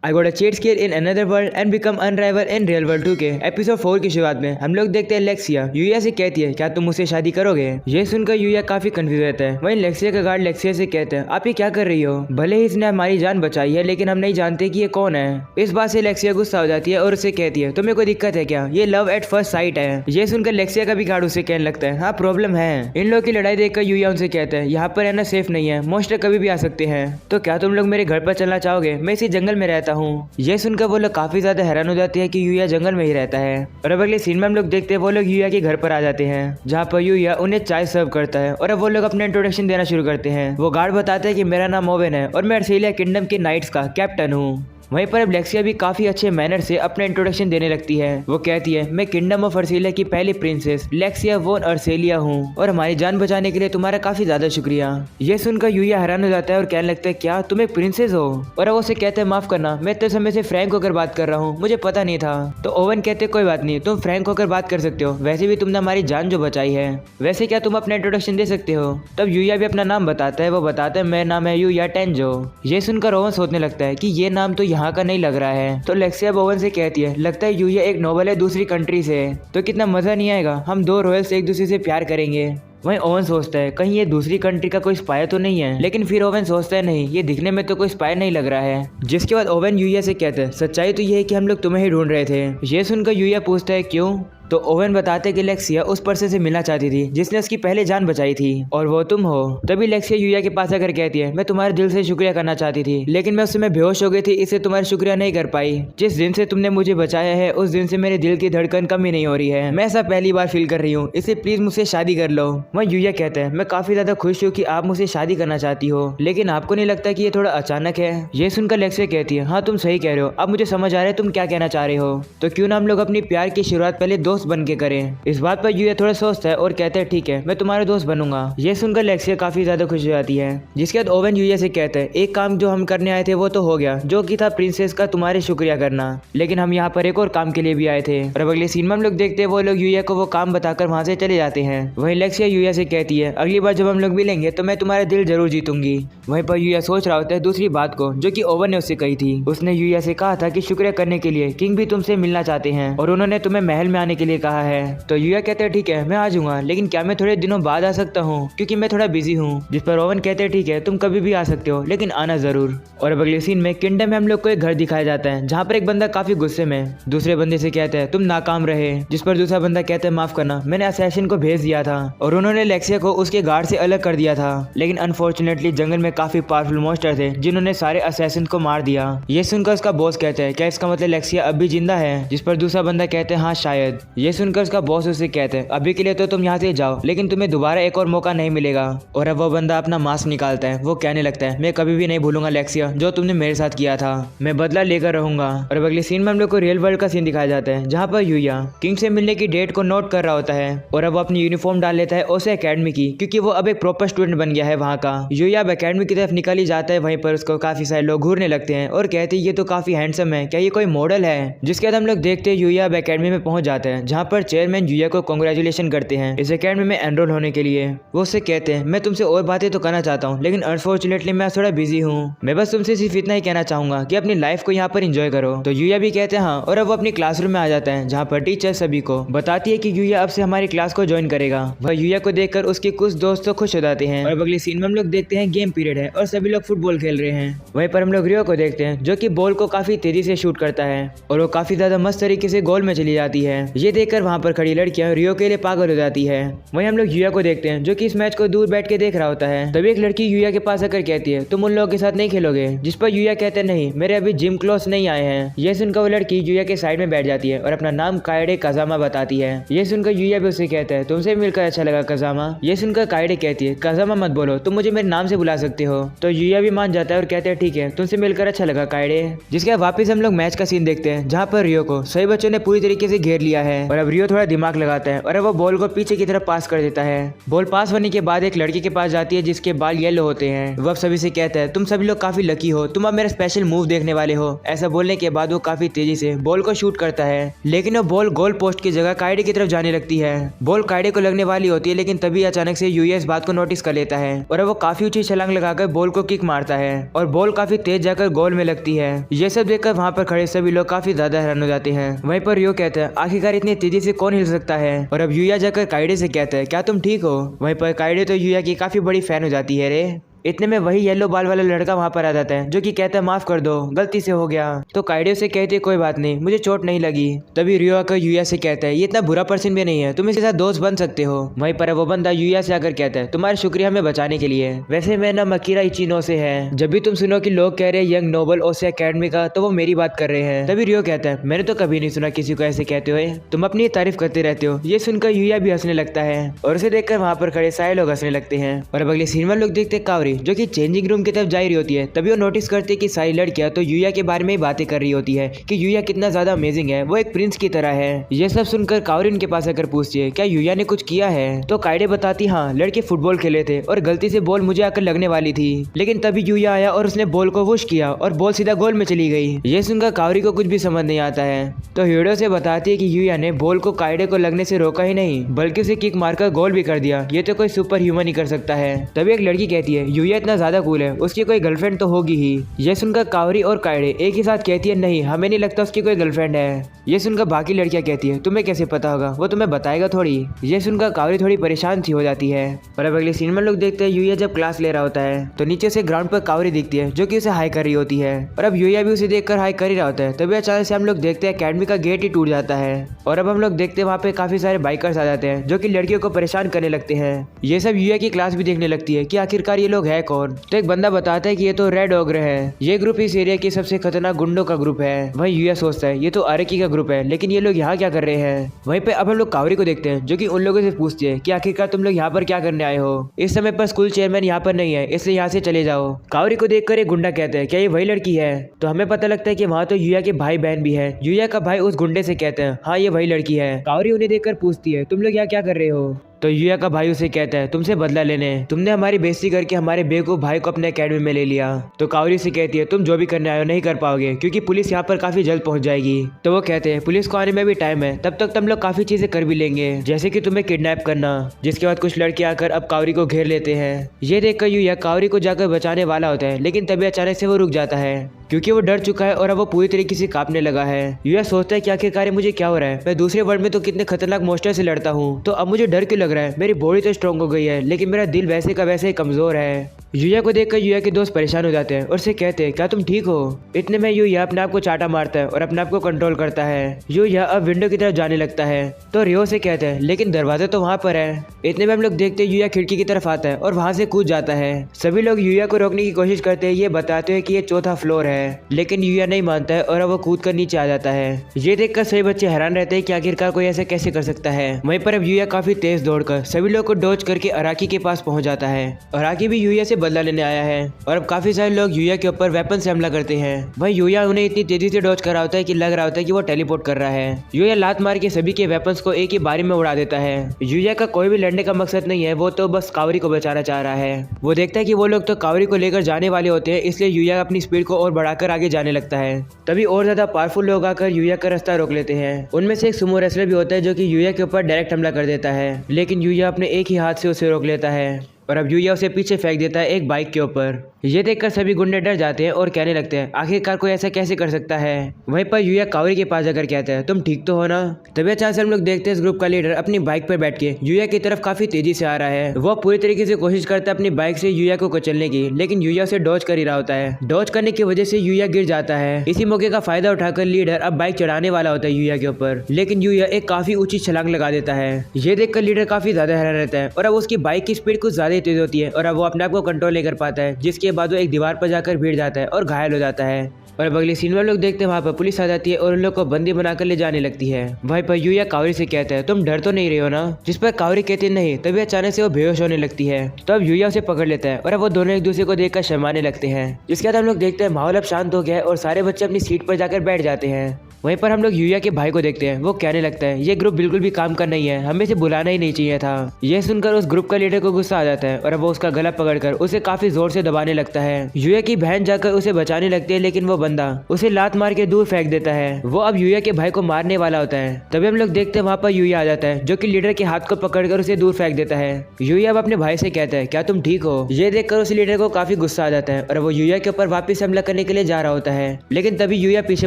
I got a cheat skill in another world and become unrivaled in real world 2 के episode 4 की शुरुआत में हम लोग देखते हैं लेक्सिया यूया से कहती है क्या तुम मुझसे शादी करोगे। ये सुनकर यूया काफी कंफ्यूज रहता है। वहीं लेक्सिया का गार्ड लेक्सिया से कहते हैं आप ये क्या कर रही हो, भले ही इसने हमारी जान बचाई है लेकिन हम नहीं जानते कि ये कौन है। इस बात से लेक्सिया गुस्सा हो जाती है और उससे कहती है तुम्हें कोई दिक्कत है क्या, ये लव एट फर्स्ट साइट है। ये सुनकर लेक्सिया का भी गार्ड उसे कहने लगता है हाँ प्रॉब्लम है। इन लोग की लड़ाई देखकर यूया उनसे कहता है यहाँ पर रहना सेफ नहीं है, मॉन्स्टर कभी भी आ सकते हैं, तो क्या तुम लोग मेरे घर पर चलना चाहोगे, मैं इसी जंगल में रहता हूँ। ये सुनकर वो लोग काफी ज्यादा हैरान हो जाते हैं कि यूया जंगल में ही रहता है। और अब अगले सीन में हम लोग देखते हैं वो लोग यूया के घर पर आ जाते हैं जहाँ पर यूया उन्हें चाय सर्व करता है और अब वो लोग अपने इंट्रोडक्शन देना शुरू करते हैं। वो गार्ड बताते हैं कि मेरा नाम ओवेन है और मैं अर्सेलिया किंगडम के नाइट्स का कैप्टन हूँ। वहीं पर अब लेक्सिया भी काफी अच्छे मैनर से अपना इंट्रोडक्शन देने लगती है। वो कहती है मैं किंगडम ऑफ अर्सेलिया की पहली प्रिंसेस लेक्सिया वोन अर्सेलिया हूँ और हमारी जान बचाने के लिए तुम्हारा काफी ज्यादा शुक्रिया। ये सुनकर यूया हैरान हो जाता है और कहने लगता है क्या तुम एक प्रिंसेस हो। और अब उसे कहते हैं माफ करना मैं इतने समय से फ्रैंक होकर बात कर रहा हूँ, मुझे पता नहीं था। तो ओवन कहते कोई बात नहीं, तुम फ्रैंक होकर बात कर सकते हो, वैसे भी तुमने हमारी जान जो बचाई है, वैसे क्या तुम अपना इंट्रोडक्शन दे सकते हो। तब यूया भी अपना नाम बताता है। वो बताता है मेरा नाम है यूया टेंजो। ये सुनकर ओवन सोचने लगता है कि ये नाम तो यहाँ का नहीं लग रहा है। तो लेक्सिया ओवन से कहती है लगता है यूया एक नोबल है दूसरी कंट्री से, तो कितना मजा नहीं आएगा, हम दो रॉयल्स एक दूसरे से प्यार करेंगे। वहीं ओवन सोचता है कहीं ये दूसरी कंट्री का कोई स्पाई तो नहीं है, लेकिन फिर ओवन सोचता है नहीं ये दिखने में तो कोई स्पाई नहीं लग रहा है। जिसके बाद ओवन यूया से कहता है सच्चाई तो ये है कि हम लोग तुम्हें ही ढूंढ रहे थे। ये सुनकर यूया पूछता है क्यों। तो ओवन बताते कि लेक्सिया उस पर्सन से मिलना चाहती थी जिसने उसकी पहले जान बचाई थी और वो तुम हो। तभी लेक्सिया यूया के पास आकर कहती है मैं तुम्हारे दिल से शुक्रिया करना चाहती थी लेकिन मैं उस समय बेहोश हो गई थी, इससे तुम्हारा शुक्रिया नहीं कर पाई। जिस दिन से तुमने मुझे बचाया है उस दिन से मेरे दिल की धड़कन कम ही नहीं हो रही है, मैं ऐसा पहली बार फील कर रही हूँ, इससे प्लीज मुझसे शादी कर लो। वह यूया कहता है मैं काफी ज्यादा खुश हूँ कि आप मुझसे शादी करना चाहती हो, लेकिन आपको नहीं लगता कि ये थोड़ा अचानक है। ये सुनकर लेक्सिया कहती है हाँ तुम सही कह रहे हो, अब मुझे समझ आ रहा है तुम क्या कहना चाह रहे हो, तो क्यों ना हम लोग अपनी प्यार की शुरुआत पहले दोस्त बन के करें। इस बात पर यूया थोड़ा सोचता है और कहता है ठीक है मैं तुम्हारा दोस्त बनूंगा। ये सुनकर लेक्सिया काफी ज्यादा खुश हो जाती है। जिसके बाद ओवन यूया से कहता है एक काम जो हम करने आए थे वो तो हो गया, जो कि था प्रिंसेस का तुम्हारे शुक्रिया करना, लेकिन हम यहाँ पर एक और काम के लिए भी आए थे। और अब अगले सीन में हम लोग देखते हैं वो लोग यूया को वो काम बताकर वहाँ से चले जाते हैं। वहीं लेक्सिया यूया से कहती है अगली बार जब हम लोग मिलेंगे तो मैं तुम्हारा दिल जरूर जीतूंगी। वहीं पर यूया सोच रहा होता है दूसरी बात को जो कि ओवन ने उससे कही थी। उसने यूया से कहा था कि शुक्रिया करने के लिए किंग भी तुमसे मिलना चाहते हैं और उन्होंने तुम्हें महल में आने के लिए कहा है। तो यूया कहते हैं ठीक है मैं आ जाऊंगा, लेकिन क्या मैं थोड़े दिनों बाद आ सकता हूँ क्योंकि मैं थोड़ा बिजी हूँ। जिस पर ओवन कहते हैं ठीक है तुम कभी भी आ सकते हो लेकिन आना जरूर। और अब अगले सीन में किंगडम में हम लोग को एक घर दिखाया जाता है जहाँ पर एक बंदा काफी गुस्से में दूसरे बंदे से कहता है तुम नाकाम रहे। जिस पर दूसरा बंदा कहता है माफ करना मैंने असैसिन को भेज दिया था और उन्होंने लेक्सिया को उसके गार्ड से अलग कर दिया था, लेकिन अनफॉर्चुनेटली जंगल में काफी पावरफुल मॉन्स्टर थे जिन्होंने सारे असैसिन को मार दिया। ये सुनकर उसका बॉस कहता है क्या इसका मतलब लेक्सिया अब भी जिंदा है। जिस पर दूसरा बंदा कहते हैं हाँ शायद। ये सुनकर उसका बॉस उससे कहते हैं अभी के लिए तो तुम यहाँ से जाओ, लेकिन तुम्हें दोबारा एक और मौका नहीं मिलेगा। और अब वो बंदा अपना मास्क निकालता है। वो कहने लगता है मैं कभी भी नहीं भूलूंगा लेक्सिया जो तुमने मेरे साथ किया था, मैं बदला लेकर रहूंगा। और अब अगले सीन में हम लोग को रियल वर्ल्ड का सीन दिखाया जाता है जहाँ पर यूया किंग से मिलने की डेट को नोट कर रहा होता है और अब वो अपनी यूनिफॉर्म डाल लेता है उसे एकेडमी की, क्योंकि वो अब एक प्रॉपर स्टूडेंट बन गया है वहाँ का। यूया अब एकेडमी की तरफ निकल ही जाता है। वहीं पर उसको काफी सारे लोग घूरने लगते हैं और कहते हैं ये तो काफी हैंडसम है, क्या ये कोई मॉडल है। जिसके बाद हम लोग देखते हैं यूया अब एकेडमी में पहुंच जाता है जहाँ पर चेयरमैन यूया को कांग्रेचुलेशन करते हैं इस एकेडमी में एनरोल होने के लिए। वो उससे कहते हैं मैं तुमसे और बातें तो करना चाहता हूँ लेकिन अनफॉर्चुनेटली मैं थोड़ा बिजी हूँ, मैं बस तुमसे सिर्फ इतना ही कहना चाहूंगा कि अपनी लाइफ को यहाँ पर एंजॉय करो। तो यूया भी कहते हैं हाँ। और अब वो अपनी क्लासरूम में आ जाता है जहाँ पर टीचर सभी को बताती है कि यूया अब से हमारी क्लास को ज्वाइन करेगा। वह यूया को देखकर उसके कुछ दोस्त तो खुश हो जाते हैं। और अगली सीन में हम लोग देखते हैं गेम पीरियड है और सभी लोग फुटबॉल खेल रहे हैं। वहीं पर हम लोग रियो को देखते हैं जो कि बॉल को काफी तेजी से शूट करता है और वो काफी ज्यादा मस्त तरीके से गोल में चली जाती है। ये देखकर वहाँ पर खड़ी लड़कियां रियो के लिए पागल हो जाती है। वहीं हम लोग यूया को देखते हैं जो कि इस मैच को दूर बैठ के देख रहा होता है। तभी एक लड़की यूया के पास आकर कहती है तुम उन लोगों के साथ नहीं खेलोगे। जिस पर यूया कहते हैं नहीं मेरे अभी जिम क्लॉथ्स नहीं आए हैं। ये सुनकर वो लड़की यूया के साइड में बैठ जाती है और अपना नाम कायडे काजामा बताती है। ये सुनकर यूया भी उससे कहता है तुमसे मिलकर अच्छा लगा काजामा। ये सुनकर कायडे कहती है काजामा मत बोलो, तुम मुझे मेरे नाम से बुला सकते हो। तो यूया भी मान जाता है और कहते हैं ठीक है तुमसे मिलकर अच्छा लगा कायडे। जिसके बाद वापस हम लोग मैच का सीन देखते हैं जहाँ पर रियो को सभी बच्चों ने पूरी तरीके से घेर लिया है और अब रियो थोड़ा दिमाग लगाता है और अब वो बॉल को पीछे की तरफ पास कर देता है। बॉल पास होने के बाद एक लड़के के पास जाती है जिसके बाल येलो होते हैं। वो अब सभी से कहता है तुम सभी लोग काफी लकी हो, तुम अब मेरा स्पेशल मूव देखने वाले हो। ऐसा बोलने के बाद वो काफी तेजी से बॉल को शूट करता है, लेकिन वो बॉल गोल पोस्ट की जगह कायडे की तरफ जाने लगती है। बॉल कायडे को लगने वाली होती है, लेकिन तभी अचानक से यूया इस बात को नोटिस कर लेता है और अब वो काफी ऊंची छलांग लगाकर बॉल को किक मारता है और बॉल काफी तेज जाकर गोल में लगती है। ये सब देखकर वहाँ पर खड़े सभी लोग काफी ज्यादा हैरान हो जाते हैं। वहीं पर रियो कहता है आखिरकार इतनी तेजी से कौन हिल सकता है, और अब यूया जाकर कायडे से कहता है क्या तुम ठीक हो। वहीं पर कायडे तो यूया की काफी बड़ी फैन हो जाती है रे। इतने में वही येलो बाल वाला लड़का वहाँ पर आ जाता है जो कि कहता है माफ कर दो, गलती से हो गया। तो कायडे से कहती है कोई बात नहीं, मुझे चोट नहीं लगी। तभी रियो आकर यूया से कहता है ये इतना बुरा पर्सन भी नहीं है, तुम इसके साथ दोस्त बन सकते हो। वहीं पर वो बंदा यूया से आकर कहता है तुम्हारा शुक्रिया हमें बचाने के लिए। वैसे मेरा नाम अकीरा इचिनो से है। जब भी तुम सुनो कि लोग कह रहे हैं यंग नोबल ओसे अकेडमी का, तो वो मेरी बात कर रहे हैं। तभी रियो कहता है मैंने तो कभी नहीं सुना किसी को ऐसे कहते हुए, तुम अपनी तारीफ करते रहते हो। ये सुनकर यूया भी हंसने लगता है और उसे देखकर वहाँ पर खड़े सारे लोग हंसने लगते हैं। और अब अगले सीन में लोग देखते हैं कावरी जो कि चेंजिंग रूम की तरफ जा रही होती है। तभी वो नोटिस करती है कि सारी लड़कियां तो यूया के बारे में ही बातें कर रही होती है कि यूया कितना ज्यादा अमेजिंग है, वो एक प्रिंस की तरह है। ये सब सुनकर कावरी उनके पास आकर पूछती है क्या यूया ने कुछ किया है। तो कायडे बताती हाँ लड़के फुटबॉल खेले थे और गलती से बॉल मुझे आकर लगने वाली थी, लेकिन तभी यूया आया और उसने बॉल को वुश किया और बॉल सीधा गोल में चली गई। ये सुनकर कावरी को कुछ भी समझ नहीं आता है। तो हीरो से बताती है कि यूया ने बॉल को कायडे को लगने से रोका ही नहीं, बल्कि उसे किक मारकर गोल भी कर दिया। ये तो कोई सुपर ह्यूमन ही कर सकता है। तभी एक लड़की कहती है यूया इतना ज्यादा कूल है, उसकी कोई गर्लफ्रेंड तो होगी ही। ये सुनकर कावरी और कायडे एक ही साथ कहती है नहीं हमें नहीं लगता उसकी कोई गर्लफ्रेंड है। ये सुनकर बाकी लड़कियां कहती है तुम्हें कैसे पता होगा, वो तुम्हें बताएगा थोड़ी। ये सुनकर कावरी थोड़ी परेशान सी हो जाती है। और अब अगले सीन में लोग देखते हैं यूया जब क्लास ले रहा होता है तो नीचे से ग्राउंड पर कावरी दिखती है जो कि उसे हाई कर रही होती है और अब यूया भी उसे देखकर हाई कर ही रहा होता है। तभी अचानक से हम लोग देखते हैं अकेडमी का गेट ही टूट जाता है और अब हम लोग देखते हैं वहाँ पे काफी सारे बाइकर्स आ जाते हैं जो कि लड़कियों को परेशान करने लगते हैं। ये सब यूया की क्लास भी देखने लगती है कि आखिरकार ये लोग है कौन। तो एक बंदा बताता है कि ये तो रेड ओग्र है, ये ग्रुप इस एरिया के सबसे खतरनाक गुंडों का ग्रुप है। वहीं यूया सोचता है ये तो अरेकी का ग्रुप है, लेकिन ये लोग यहाँ क्या कर रहे हैं। वहीं पे अब हम लोग कावरी को देखते हैं जो कि उन लोगों से पूछती है कि आखिरकार तुम लोग यहाँ पर क्या करने आए हो। इस समय पर स्कूल चेयरमैन यहाँ पर नहीं है, इसलिए यहाँ से चले जाओ। कावरी को देखकर एक गुंडा कहता है क्या ये वही लड़की है। तो हमें पता लगता है कि वहाँ तो यूया के भाई बहन भी है। यूया का भाई उस गुंडे से कहते हैं हाँ ये वही लड़की है। कावरी उन्हें देखकर पूछती है तुम लोग यहाँ क्या कर रहे हो। तो यूया का भाई उसे कहता है तुमसे बदला लेने, तुमने हमारी बेइज्जती करके हमारे बेवकूफ भाई को अपने एकेडमी में ले लिया। तो कावरी से कहती है तुम जो भी करने आए हो नहीं कर पाओगे क्योंकि पुलिस यहाँ पर काफी जल्द पहुंच जाएगी। तो वो कहते हैं पुलिस को आने में भी टाइम है, तब तक तुम लोग काफी चीजें कर भी लेंगे, जैसे कि तुम्हें किडनैप करना। जिसके बाद कुछ लड़के आकर अब कावरी को घेर लेते हैं। ये देखकर यूया कावरी को जाकर बचाने वाला होता है, लेकिन तभी अचानक से वो रुक जाता है क्योंकि वो डर चुका है और अब वो पूरी तरीके से कांपने लगा है। यूया सोचता है कि आखिरकार मुझे क्या हो रहा है, मैं दूसरे वर्ल्ड में तो कितने खतरनाक मॉन्स्टर से लड़ता हूँ, तो अब मुझे डर क्यों लग रहा है। मेरी बॉडी तो स्ट्रॉन्ग हो गई है, लेकिन मेरा दिल वैसे का वैसे ही कमजोर है। यूया को देखकर यूया के दोस्त परेशान हो जाते हैं और उसे कहते हैं क्या तुम ठीक हो। इतने में यूया अपने आप को चाटा मारता है और अपने आप को कंट्रोल करता है। यूया अब विंडो की तरफ जाने लगता है तो रियो से कहते हैं लेकिन दरवाजा तो वहाँ पर है। इतने में हम लोग देखते हैं यूया खिड़की की तरफ आता है और वहाँ से कूद जाता है। सभी लोग यूया को रोकने की कोशिश करते हैं, ये बताते हैं कि ये चौथा फ्लोर है, लेकिन यूया नहीं मानता है और अब वो कूद कर नीचे आ जाता है। ये देखकर सभी बच्चे हैरान रहते हैं कि आखिरकार कोई ऐसे कैसे कर सकता है। वहीं पर अब यूया काफी तेज दौड़कर सभी लोग को डॉज करके अराकी के पास पहुंच जाता है। अराकी भी यूया से बदला लेने आया है और अब काफी सारे लोग यूया के ऊपर वेपन से हमला करते हैं। वहीं यूया उन्हें इतनी तेजी से डॉज कर रहा होता है कि लग रहा होता है कि वो टेलीपोर्ट कर रहा है। यूया लात मार के सभी के वेपन्स को एक ही बारी में उड़ा देता है। यूया का कोई भी लड़ने का मकसद नहीं है, वो तो बस कावरी को बचाना चाह रहा है। वो देखता है कि वो लोग तो कावरी को लेकर जाने वाले होते हैं, इसलिए यूया अपनी स्पीड को और बढ़ाकर आगे जाने लगता है। तभी और ज्यादा पावरफुल लोग आकर यूया का रास्ता रोक लेते हैं। उनमें से एक सुमो रेसलर भी होता है जो कि यूया के ऊपर डायरेक्ट हमला कर देता है, लेकिन यूया अपने एक ही हाथ से उसे रोक लेता है और अब यूया उसे पीछे फेंक देता है एक बाइक के ऊपर। ये देखकर सभी गुंडे डर जाते हैं और कहने लगते हैं आखिरकार कोई ऐसा कैसे कर सकता है। वहीं पर यूया कावरी के पास जाकर कहता है तुम ठीक तो हो ना। तभी अचानक से हम लोग देखते हैं इस ग्रुप का लीडर अपनी बाइक पर बैठ के यूया की तरफ काफी तेजी से आ रहा है। वो पूरी तरीके से कोशिश करता है अपनी बाइक से यूया को कुचलने की, लेकिन यूया उसे डॉज कर ही रहा होता है। डॉज करने की वजह से यूया गिर जाता है। इसी मौके का फायदा उठाकर लीडर अब बाइक चढ़ाने वाला होता है यूया के ऊपर, लेकिन यूया एक काफी ऊंची छलांग लगा देता है। ये देखकर लीडर काफी ज्यादा हैरान रहता है और अब उसकी बाइक की स्पीड कुछ ज्यादा तेज होती है और अब वो अपने आप को कंट्रोल नहीं कर पाता है, जिसके बाद वो एक दीवार पर जाकर भिड़ जाता है और घायल हो जाता है। और अब अगली सीन में लोग देखते हैं वहाँ पर पुलिस आ जाती है और उन लोग को बंदी बनाकर ले जाने लगती है। वहीं पर यूया कावरी से कहता है तुम डर तो नहीं रही हो ना, जिस पर कावरी कहती है नहीं। तभी अचानक से वो बेहोश होने लगती है। तो अब यूया उसे पकड़ लेता है और अब वो दोनों एक दूसरे को देखकर शर्माने लगते हैं। जिसके बाद हम लोग देखते हैं माहौल अब शांत हो गया है और सारे बच्चे अपनी सीट पर जाकर बैठ जाते हैं। वहीं पर हम लोग यूया के भाई को देखते हैं। वो कहने लगता है ये ग्रुप बिल्कुल भी काम का नहीं है, हमें इसे बुलाना ही नहीं चाहिए था। यह सुनकर उस ग्रुप का लीडर को गुस्सा आ जाता है और अब वो उसका गला पकड़कर उसे काफी जोर से दबाने लगता है। यूया की बहन जाकर उसे बचाने लगती है लेकिन वो बंदा उसे लात मार के दूर फेंक देता है। वो अब यूया के भाई को मारने वाला होता है। तभी हम लोग देखते हैं वहाँ पर यूया आ जाता है जो कि लीडर के हाथ को पकड़कर उसे दूर फेंक देता है। यूया अब अपने भाई से कहता है क्या तुम ठीक हो। ये देखकर उस लीडर को काफी गुस्सा आ जाता है और वो यूया के ऊपर वापस हमला करने के लिए जा रहा होता है। लेकिन तभी यूया पीछे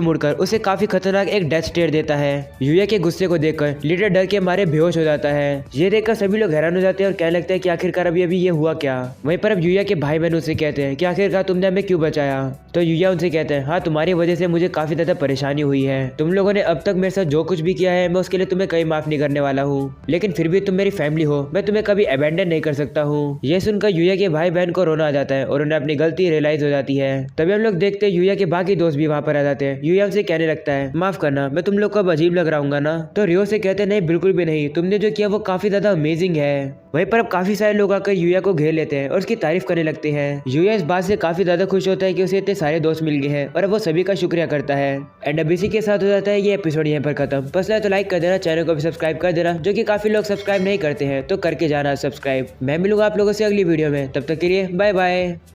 मुड़कर उसे काफी खतरनाक एक डेथ स्टेयर देता है। यूया के गुस्से को देखकर लीडर डर के मारे बेहोश हो जाता है। ये देखकर सभी लोग हैरान हो जाते हैं और कहने लगते हैं कि आखिरकार अभी ये हुआ क्या। वहीं पर अब यूया के भाई बहन उनसे कहते हैं कि आखिरकार तुमने हमें क्यों बचाया। तो यूया उनसे कहते हैं हाँ तुम्हारी वजह से मुझे काफी ज्यादा परेशानी हुई है। तुम लोगों ने अब तक मेरे साथ जो कुछ भी किया है मैं उसके लिए तुम्हें कहीं माफ नहीं करने वाला हूँ, लेकिन फिर भी तुम मेरी फैमिली हो, मैं तुम्हें कभी अबैंडन नहीं कर सकता हूँ। ये सुनकर यूया के भाई बहन को रोना आ जाता है और उन्हें अपनी गलती रियलाइज हो जाती है। तभी हम लोग देखते हैं यूया के बाकी दोस्त भी वहाँ पर आ जाते हैं। यूया उनसे कहने लगता है माफ करना, मैं तुम लोग को अब अजीब लग रहा हूँ ना। तो रियो से कहते हैं नहीं बिल्कुल भी नहीं, तुमने जो किया वो काफी ज्यादा अमेजिंग है। वहीं पर अब काफी सारे लोग आकर यूया को घेर लेते हैं और उसकी तारीफ करने लगते हैं। यूया इस बात से काफी ज्यादा खुश होता है कि उसे इतने सारे दोस्त मिल गए हैं और अब वो सभी का शुक्रिया करता है। एंड अब इसी के साथ हो जाता है ये एपिसोड यहाँ पर खत्म। पसंद है तो लाइक कर देना, चैनल को भी सब्सक्राइब कर देना, जो कि काफी लोग सब्सक्राइब नहीं करते हैं तो करके जाना सब्सक्राइब। मैं मिलूंगा आप लोगों से अगली वीडियो में, तब तक के लिए बाय बाय।